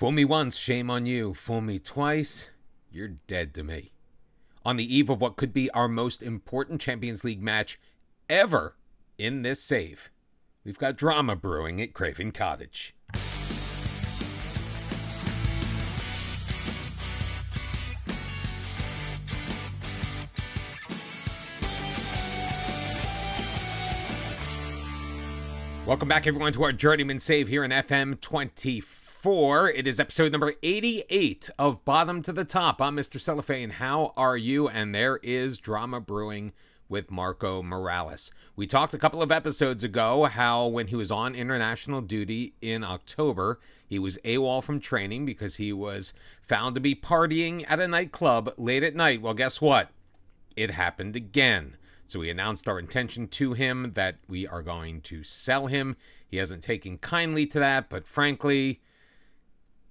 Fool me once, shame on you. Fool me twice, you're dead to me. On the eve of what could be our most important Champions League match ever in this save, we've got drama brewing at Craven Cottage. Welcome back, everyone, to our Journeyman save here in FM 24. It is episode number 88 of Bottom to the Top. I'm Mr. Cellophane. How are you? And there is drama brewing with Marco Morales. We talked a couple of episodes ago how when he was on international duty in October, he was AWOL from training because he was found to be partying at a nightclub late at night. Well, guess what? It happened again. So we announced our intention to him that we are going to sell him. He hasn't taken kindly to that, but frankly,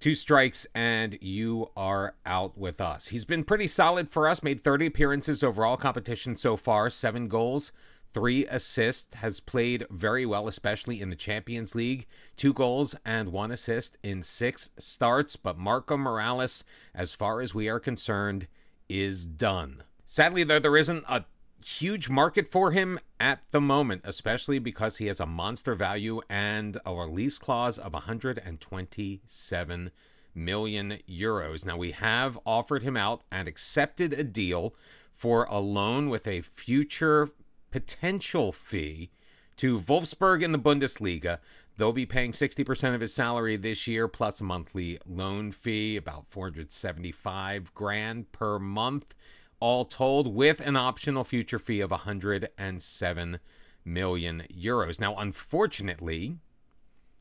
2 strikes and you are out with us. He's been pretty solid for us, made 30 appearances over all competitions so far, 7 goals, 3 assists, has played very well, especially in the Champions League, 2 goals and 1 assist in 6 starts. But Marco Morales, as far as we are concerned, is done. Sadly, though, there isn't a huge market for him at the moment, especially because he has a monster value and a release clause of 127 million euros. Now, we have offered him out and accepted a deal for a loan with a future potential fee to Wolfsburg in the Bundesliga. They'll be paying 60% of his salary this year, plus a monthly loan fee, about 475 grand per month. All told, with an optional future fee of 107 million euros. Now, unfortunately,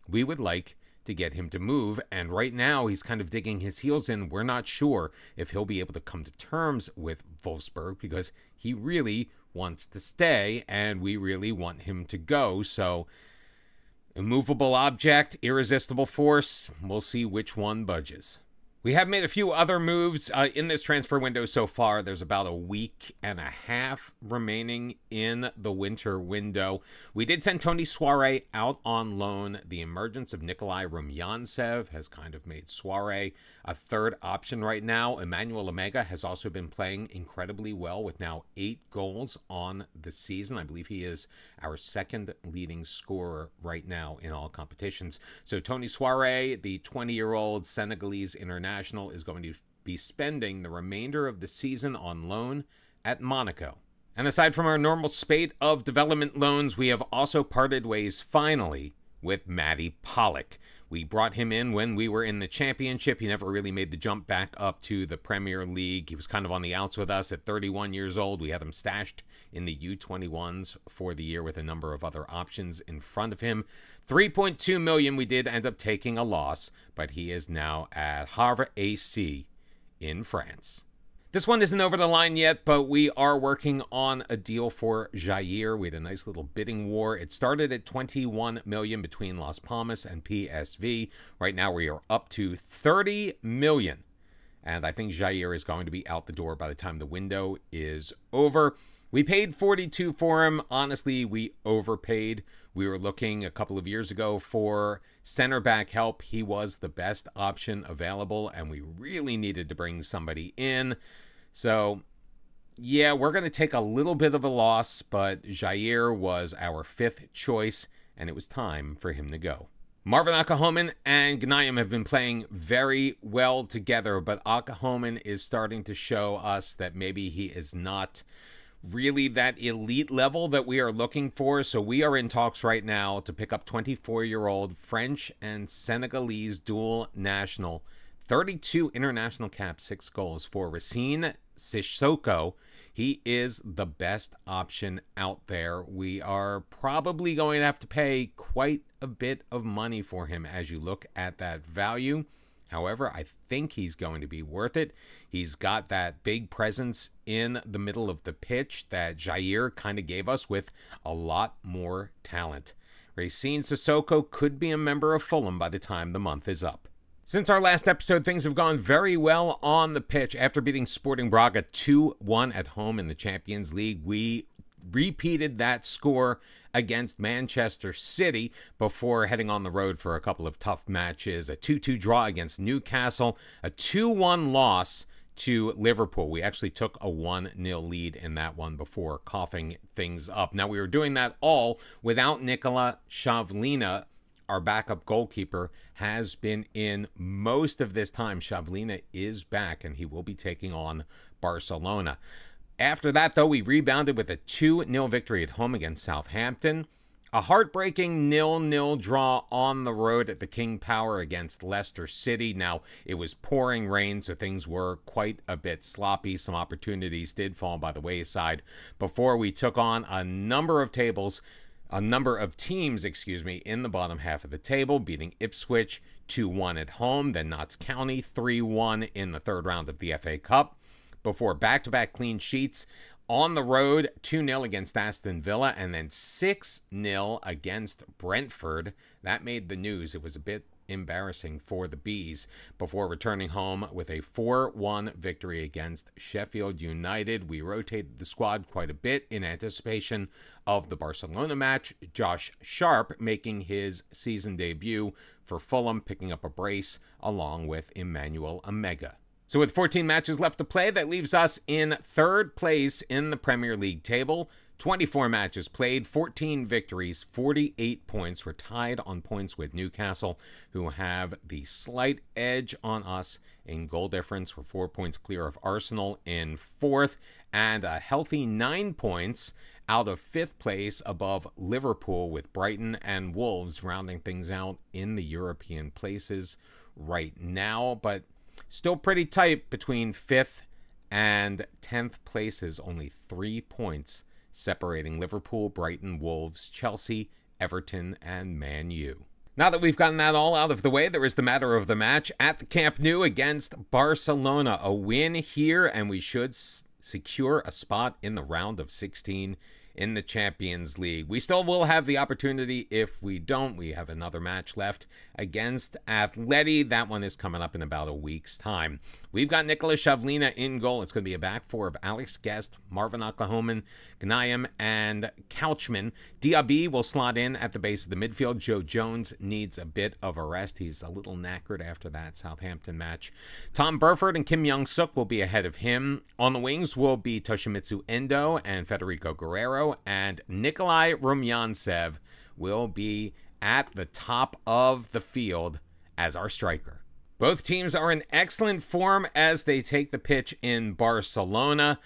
we would like to get him to move, and right now he's kind of digging his heels in. We're not sure if he'll be able to come to terms with Wolfsburg because he really wants to stay, and we really want him to go. So, immovable object, irresistible force, we'll see which one budges. We have made a few other moves in this transfer window so far. There's about a week and a half remaining in the winter window. We did send Tony Soiree out on loan. The emergence of Nikolai Rumyantsev has kind of made Soiree a third option right now. Emmanuel Omega has also been playing incredibly well with now 8 goals on the season. I believe he is our second leading scorer right now in all competitions. So Tony Soiree, the 20-year-old Senegalese international, is going to be spending the remainder of the season on loan at Monaco. And aside from our normal spate of development loans, we have also parted ways finally with Matty Pollock. We brought him in when we were in the championship. He never really made the jump back up to the Premier League. He was kind of on the outs with us at 31 years old. We had him stashed in the U21s for the year with a number of other options in front of him. 3.2 million, we did end up taking a loss, but he is now at Havre AC in France. This one isn't over the line yet, but we are working on a deal for Jair. We had a nice little bidding war. It started at 21 million between Las Palmas and PSV. Right now we are up to 30 million. And I think Jair is going to be out the door by the time the window is over. We paid 42 for him. Honestly, we overpaid. We were looking a couple of years ago for center back help. He was the best option available, and we really needed to bring somebody in. So, yeah, we're going to take a little bit of a loss, but Jair was our 5th choice, and it was time for him to go. Marvin Akahomen and Gnayem have been playing very well together, but Akahomen is starting to show us that maybe he is not really that elite level that we are looking for. So we are in talks right now to pick up 24-year-old French and Senegalese dual national, 32 international caps, 6 goals for Racine Sissoko. He is the best option out there. We are probably going to have to pay quite a bit of money for him as you look at that value. However, I think he's going to be worth it. He's got that big presence in the middle of the pitch that Jair kind of gave us with a lot more talent. Racine Sissoko could be a member of Fulham by the time the month is up. Since our last episode, things have gone very well on the pitch. After beating Sporting Braga 2-1 at home in the Champions League, we repeated that score against Manchester City before heading on the road for a couple of tough matches. A 2-2 draw against Newcastle, a 2-1 loss to Liverpool. We actually took a 1-0 lead in that one before coughing things up. Now, we were doing that all without Nikola Shavlina. Our backup goalkeeper has been in most of this time. Shavlina is back, and he will be taking on Barcelona. After that, though, we rebounded with a 2-0 victory at home against Southampton. A heartbreaking 0-0 draw on the road at the King Power against Leicester City. Now, it was pouring rain, so things were quite a bit sloppy. Some opportunities did fall by the wayside before we took on a number of teams, in the bottom half of the table, beating Ipswich 2-1 at home, then Notts County 3-1 in the third round of the FA Cup, before back-to-back clean sheets on the road, 2-0 against Aston Villa, and then 6-0 against Brentford. That made the news. It was a bit embarrassing for the Bees before returning home with a 4-1 victory against Sheffield United. We rotated the squad quite a bit in anticipation of the Barcelona match. Josh Sharp making his season debut for Fulham, picking up a brace along with Emmanuel Omega. So with 14 matches left to play, that leaves us in third place in the Premier League table. 24 matches played, 14 victories, 48 points. We're tied on points with Newcastle, who have the slight edge on us in goal difference. We're 4 points clear of Arsenal in fourth, and a healthy 9 points out of fifth place above Liverpool, with Brighton and Wolves rounding things out in the European places right now. But still pretty tight between 5th and 10th places. Only 3 points separating Liverpool, Brighton, Wolves, Chelsea, Everton, and Man U. Now that we've gotten that all out of the way, there is the matter of the match at the Camp Nou against Barcelona. A win here, and we should secure a spot in the round of 16 in the Champions League. We still will have the opportunity. If we don't, we have another match left against Atleti. That one is coming up in about a week's time. We've got Nikola Shavlina in goal. It's going to be a back four of Alex Guest, Marvin Oklahoman, Gnayem, and Couchman. Diaby will slot in at the base of the midfield. Joe Jones needs a bit of a rest. He's a little knackered after that Southampton match. Tom Burford and Kim Young-suk will be ahead of him. On the wings will be Toshimitsu Endo and Federico Guerrero, and Nikolai Rumyantsev will be at the top of the field as our striker. Both teams are in excellent form as they take the pitch in Barcelona.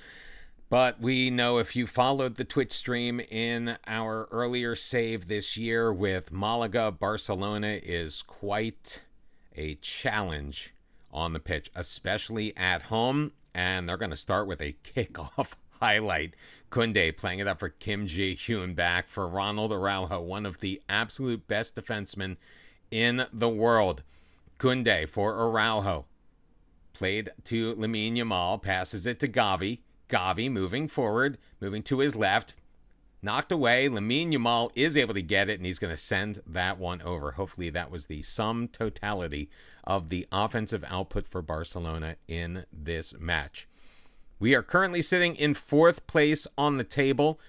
But we know, if you followed the Twitch stream in our earlier save this year with Malaga, Barcelona is quite a challenge on the pitch, especially at home. And they're going to start with a kickoff highlight. Koundé playing it up for Kim Ji-hyun, back for Ronald Araujo, one of the absolute best defensemen in the world. Koundé for Araujo. Played to Lamine Yamal, passes it to Gavi. Gavi moving forward, moving to his left. Knocked away. Lamine Yamal is able to get it, and he's going to send that one over. Hopefully that was the sum totality of the offensive output for Barcelona in this match. We are currently sitting in fourth place on the table,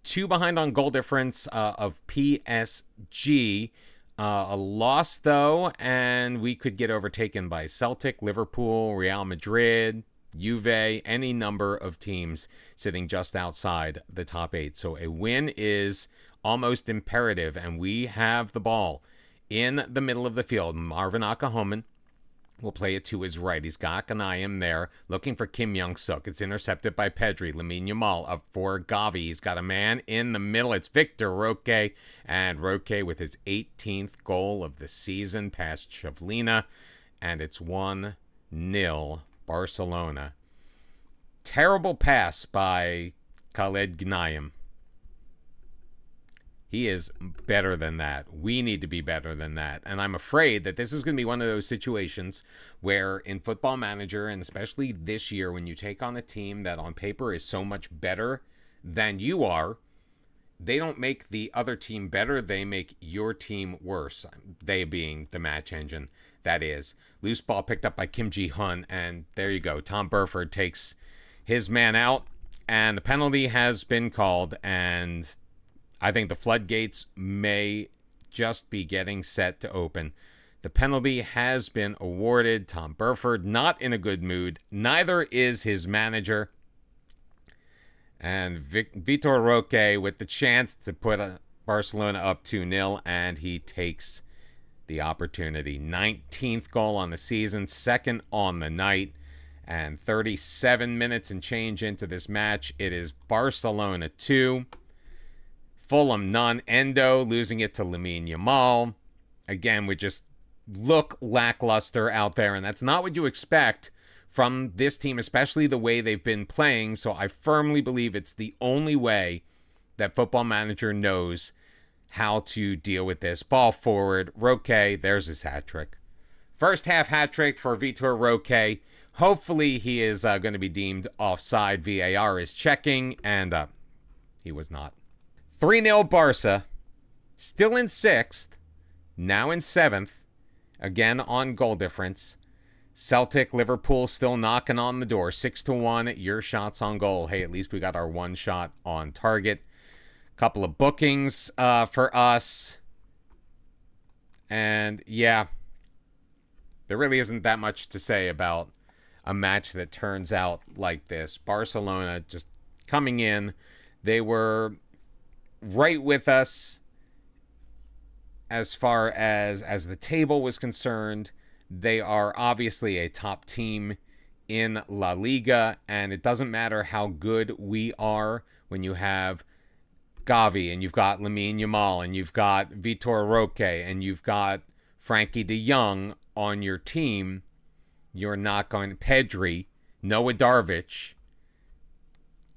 2 behind on goal difference of PSG. A loss, though, and we could get overtaken by Celtic, Liverpool, Real Madrid, Juve, any number of teams sitting just outside the top 8. So a win is almost imperative, and we have the ball in the middle of the field. Marvin Oklahoman will play it to his right. He's got Gnayem there, looking for Kim Young-suk. It's intercepted by Pedri. Lamine Yamal up for Gavi. He's got a man in the middle. It's Victor Roque, and Roque with his 18th goal of the season past Shavlina, and it's 1-0 Barcelona. Terrible pass by Khaled Gnayem. He is better than that. We need to be better than that. And I'm afraid that this is going to be one of those situations where in Football Manager, and especially this year, when you take on a team that on paper is so much better than you are, they don't make the other team better. They make your team worse. They being the match engine, that is. Loose ball picked up by Kim Ji-hyun, and there you go. Tom Burford takes his man out, and the penalty has been called, and I think the floodgates may just be getting set to open. The penalty has been awarded. Tom Burford not in a good mood. Neither is his manager. And Vitor Roque with the chance to put Barcelona up 2-0, and he takes the opportunity. 19th goal on the season, second on the night, and 37 minutes and change into this match. It is Barcelona 2, Fulham none. Endo losing it to Lamine Yamal. Again, we just look lackluster out there, and that's not what you expect from this team, especially the way they've been playing. So I firmly believe it's the only way that Football Manager knows how to deal with this. Ball forward, Roque, there's his hat trick. First half hat trick for Vitor Roque. Hopefully he is going to be deemed offside. VAR is checking, and he was not. 3-0 Barca, still in 6th, now in 7th, again on goal difference. Celtic, Liverpool still knocking on the door. 6-1, your shots on goal. Hey, at least we got our one shot on target. Couple of bookings for us. And, yeah, there really isn't that much to say about a match that turns out like this. Barcelona just coming in. They were right with us as far as the table was concerned. They are obviously a top team in La Liga, and it doesn't matter how good we are when you have Gavi, and you've got Lamine Yamal, and you've got Vitor Roque, and you've got Frankie de Jong on your team. You're not going to... Pedri, Noah Darvic,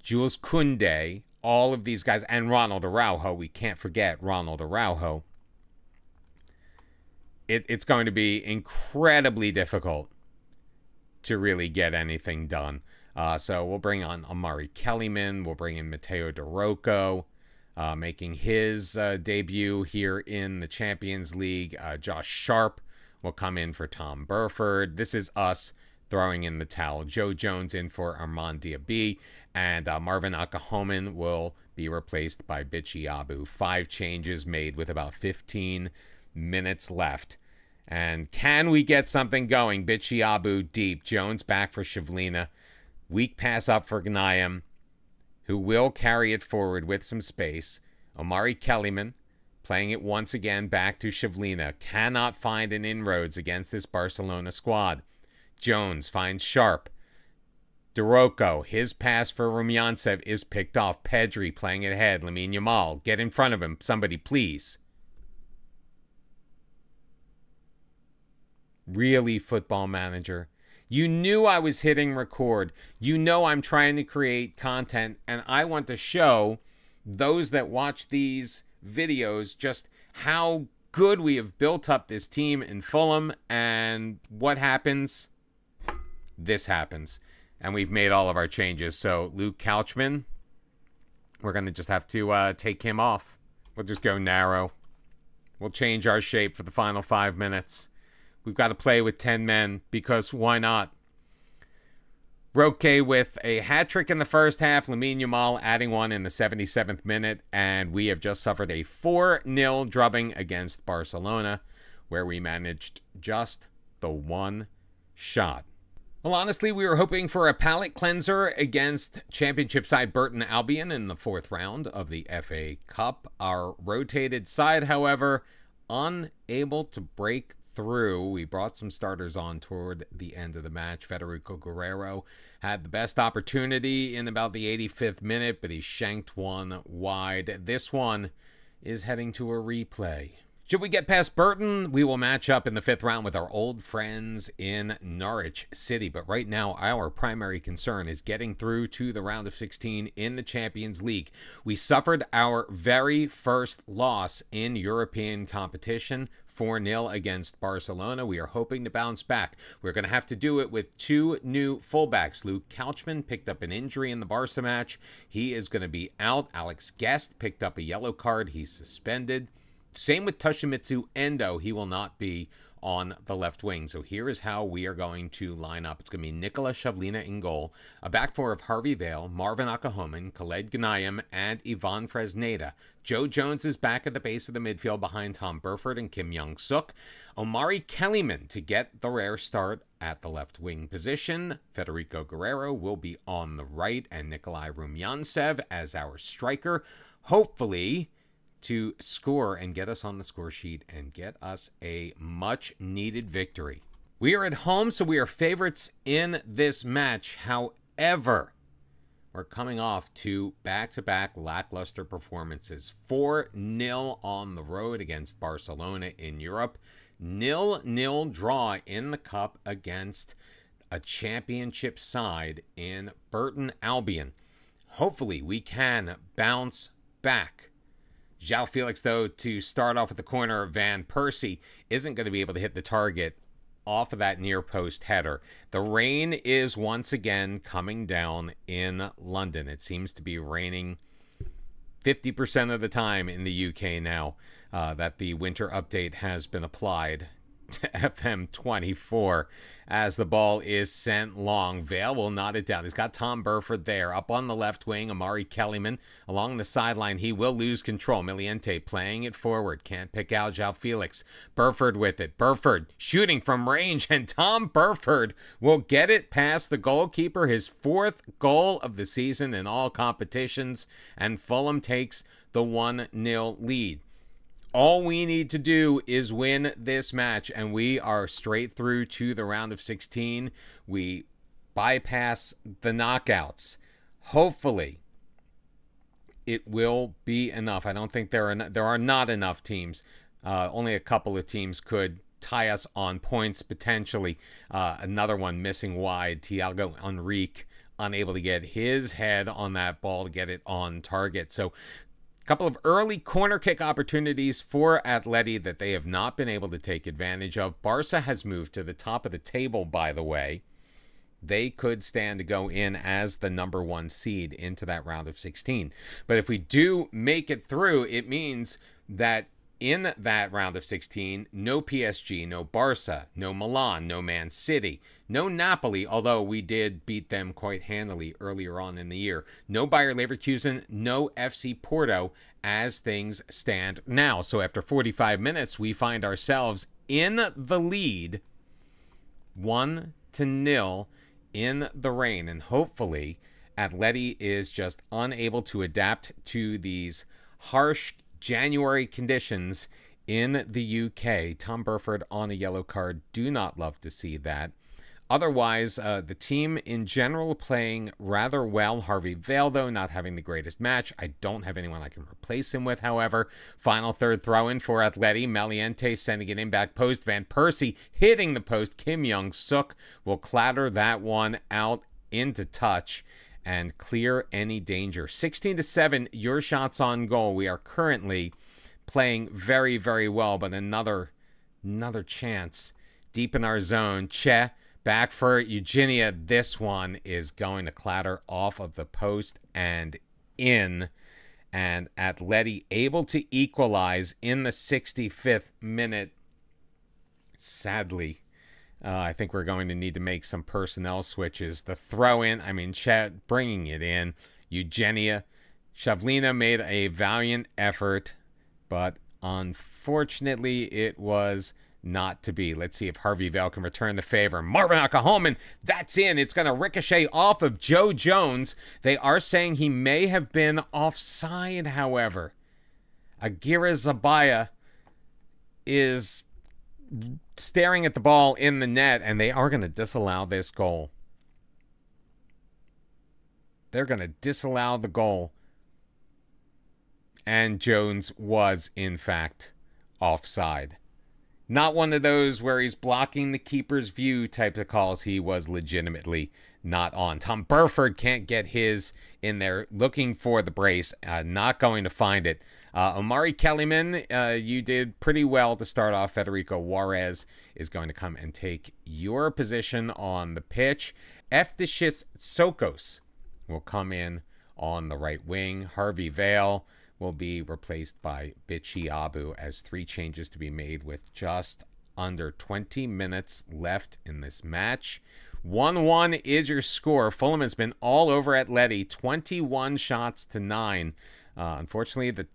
Jules Koundé, all of these guys, and Ronald Araujo. We can't forget Ronald Araujo. It's going to be incredibly difficult to really get anything done. So we'll bring on Amari Kellyman. We'll bring in Mateo De Rocco, making his debut here in the Champions League. Josh Sharp will come in for Tom Burford. This is us throwing in the towel. Joe Jones in for Armand Diaby. And Marvin Akahomen will be replaced by Bichi Abu. 5 changes made with about 15 minutes left. And can we get something going? Bichi Abu deep. Jones back for Shivlina. Weak pass up for Gnayem, who will carry it forward with some space. Omari Kellyman playing it once again back to Shivlina. Cannot find an inroads against this Barcelona squad. Jones finds Sharp. Doroko, his pass for Rumyantsev is picked off. Pedri playing it ahead. Lamine Yamal, get in front of him. Somebody, please. Really, Football Manager? You knew I was hitting record. You know I'm trying to create content, and I want to show those that watch these videos just how good we have built up this team in Fulham, and what happens? This happens. And we've made all of our changes. So Luke Couchman, we're going to just have to take him off. We'll just go narrow. We'll change our shape for the final 5 minutes. We've got to play with 10 men because why not? Roque with a hat trick in the first half. Lamine Yamal adding one in the 77th minute. And we have just suffered a 4-0 drubbing against Barcelona, where we managed just the one shot. Well, honestly, we were hoping for a palate cleanser against Championship side Burton Albion in the 4th round of the FA Cup. Our rotated side, however, unable to break through. We brought some starters on toward the end of the match. Federico Guerrero had the best opportunity in about the 85th minute, but he shanked one wide. This one is heading to a replay. Should we get past Burton, we will match up in the 5th round with our old friends in Norwich City. But right now, our primary concern is getting through to the round of 16 in the Champions League. We suffered our very first loss in European competition, 4-0 against Barcelona. We are hoping to bounce back. We're going to have to do it with 2 new fullbacks. Luke Couchman picked up an injury in the Barca match. He is going to be out. Alex Guest picked up a yellow card. He's suspended. Same with Toshimitsu Endo. He will not be on the left wing. So here is how we are going to line up. It's going to be Nikola Shavlina in goal, a back four of Harvey Vale, Marvin Akahomen, Khaled Ghanayem, and Ivan Fresneda. Joe Jones is back at the base of the midfield behind Tom Burford and Kim Young-suk. Omari Kellyman to get the rare start at the left wing position. Federico Guerrero will be on the right, and Nikolai Rumyantsev as our striker. Hopefully to score and get us on the score sheet and get us a much-needed victory. We are at home, so we are favorites in this match. However, we're coming off two back-to-back lackluster performances. 4-0 on the road against Barcelona in Europe. 0-0 draw in the Cup against a championship side in Burton Albion. Hopefully, we can bounce back. João Felix, though, to start off with the corner of Van Persie, isn't going to be able to hit the target off of that near post header. The rain is once again coming down in London. It seems to be raining 50% of the time in the UK now that the winter update has been applied to FM24 as the ball is sent long. Vale will knot it down. He's got Tom Burford there. Up on the left wing, Omari Kellyman. Along the sideline, he will lose control. Miliente playing it forward. Can't pick out João Felix. Burford with it. Burford shooting from range, and Tom Burford will get it past the goalkeeper. His fourth goal of the season in all competitions, and Fulham takes the 1-0 lead. All we need to do is win this match, and we are straight through to the round of 16. We bypass the knockouts. Hopefully, it will be enough. I don't think there are not enough teams. Only a couple of teams could tie us on points, potentially. Another one missing wide. Thiago Henrique unable to get his head on that ball to get it on target. So, couple of early corner kick opportunities for Atleti that they have not been able to take advantage of. Barca has moved to the top of the table, by the way. They could stand to go in as the #1 seed into that round of 16. But if we do make it through, it means that in that round of 16, no PSG, no Barca, no Milan, no Man City, no Napoli, although we did beat them quite handily earlier on in the year, no Bayer Leverkusen, no FC Porto as things stand now. So after 45 minutes, we find ourselves in the lead, 1-0 in the rain. And hopefully, Atleti is just unable to adapt to these harsh January conditions in the UK. Tom Burford on a yellow card. Do not love to see that. Otherwise, the team in general playing rather well. Harvey Vale, though, not having the greatest match. I don't have anyone I can replace him with, however. Final third throw-in for Atleti. Miliente sending it in back post. Van Persie hitting the post. Kim Young-suk will clatter that one out into touch and clear any danger. 16-7, your shots on goal. We are currently playing very, very well, but another chance deep in our zone. Che back for Eugenia. This one is going to clatter off of the post and in. And Atleti able to equalize in the 65th minute. Sadly, I think we're going to need to make some personnel switches. The throw-in, I mean, Chet bringing it in. Eugenia. Shavlina made a valiant effort, but unfortunately it was not to be. Let's see if Harvey Vale can return the favor. Marvin Akahomen, that's in. It's going to ricochet off of Joe Jones. They are saying he may have been offside, however. Aguirre Zabaya is staring at the ball in the net, and they are going to disallow this goal. They're going to disallow the goal. And Jones was, in fact, offside. Not one of those where he's blocking the keeper's view type of calls. He was legitimately not on. Tom Burford can't get his in there, looking for the brace, not going to find it. Omari Kellyman, you did pretty well to start off. Federico Juarez is going to come and take your position on the pitch. Eftishis Sokos will come in on the right wing. Harvey Vale will be replaced by Bichi Abu as 3 changes to be made with just under 20 minutes left in this match. 1-1 is your score. Fulham has been all over Atleti, 21 shots to 9. Unfortunately, the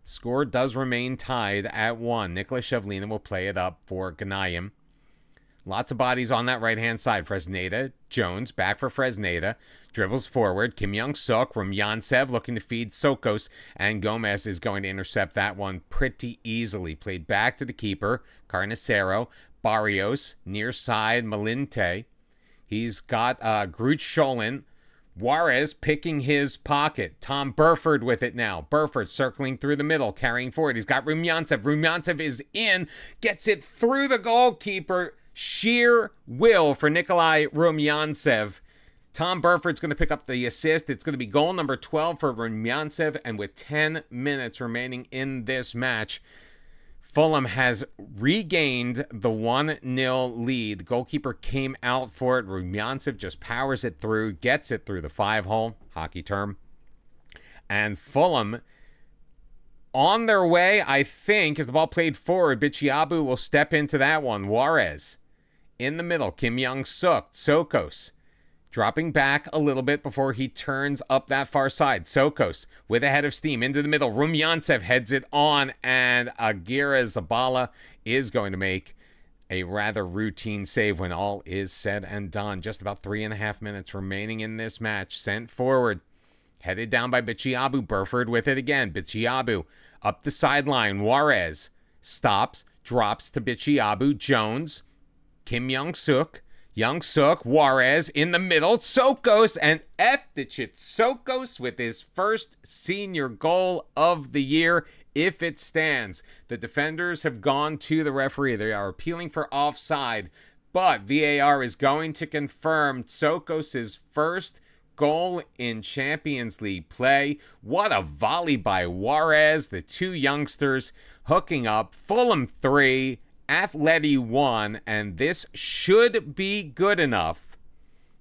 score does remain tied at 1. Nicolas Shevlina will play it up for Ghanayim. Lots of bodies on that right-hand side. Fresneda, Jones, back for Fresneda. Dribbles forward. Kim Young-suk, Rumyantsev looking to feed Sokos. And Gomez is going to intercept that one pretty easily. Played back to the keeper, Carnicero. Barrios, near side, Malinte. He's got Gruch Scholin. Juarez picking his pocket. Tom Burford with it now. Burford circling through the middle, carrying forward. He's got Rumyantsev. Rumyantsev is in. Gets it through the goalkeeper. Sheer will for Nikolai Rumyantsev. Tom Burford's going to pick up the assist. It's going to be goal number 12 for Rumyantsev. And with 10 minutes remaining in this match, Fulham has regained the 1-0 lead. The goalkeeper came out for it. Rumyantsev just powers it through, gets it through the 5-hole, hockey term. And Fulham on their way, I think, as the ball played forward, Bichiabu will step into that one. Juarez in the middle. Kim Young-suk, Sokos dropping back a little bit before he turns up that far side. Sokos with a head of steam into the middle. Rumyantsev heads it on, and Aguirre Zabala is going to make a rather routine save when all is said and done. Just about 3.5 minutes remaining in this match. Sent forward. Headed down by Bichiabu. Burford with it again. Bichiabu up the sideline. Juarez stops, drops to Bichiabu. Jones. Kim Young-suk. Young-suk, Juarez in the middle, Sokos, and Sokos with his first senior goal of the year, if it stands. The defenders have gone to the referee. They are appealing for offside, but VAR is going to confirm Sokos' first goal in Champions League play. What a volley by Juarez. The two youngsters hooking up. Fulham 3. Atleti 1, and this should be good enough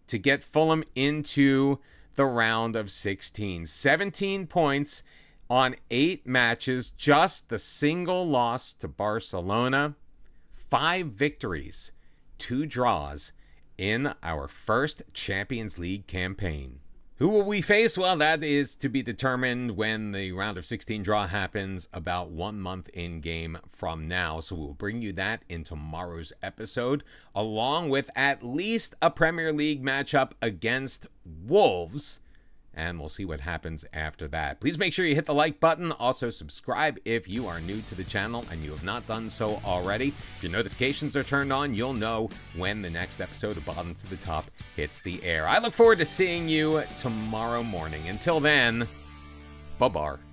to get Fulham into the round of 16. 17 points on 8 matches, just the single loss to Barcelona. 5 victories, 2 draws in our first Champions League campaign. Who will we face? Well, that is to be determined when the round of 16 draw happens about 1 month in game from now. So we'll bring you that in tomorrow's episode, along with at least a Premier League matchup against Wolves. And we'll see what happens after that. Please make sure you hit the like button. Also, subscribe if you are new to the channel and you have not done so already. If your notifications are turned on, you'll know when the next episode of Bottom to the Top hits the air. I look forward to seeing you tomorrow morning. Until then, bye-bye.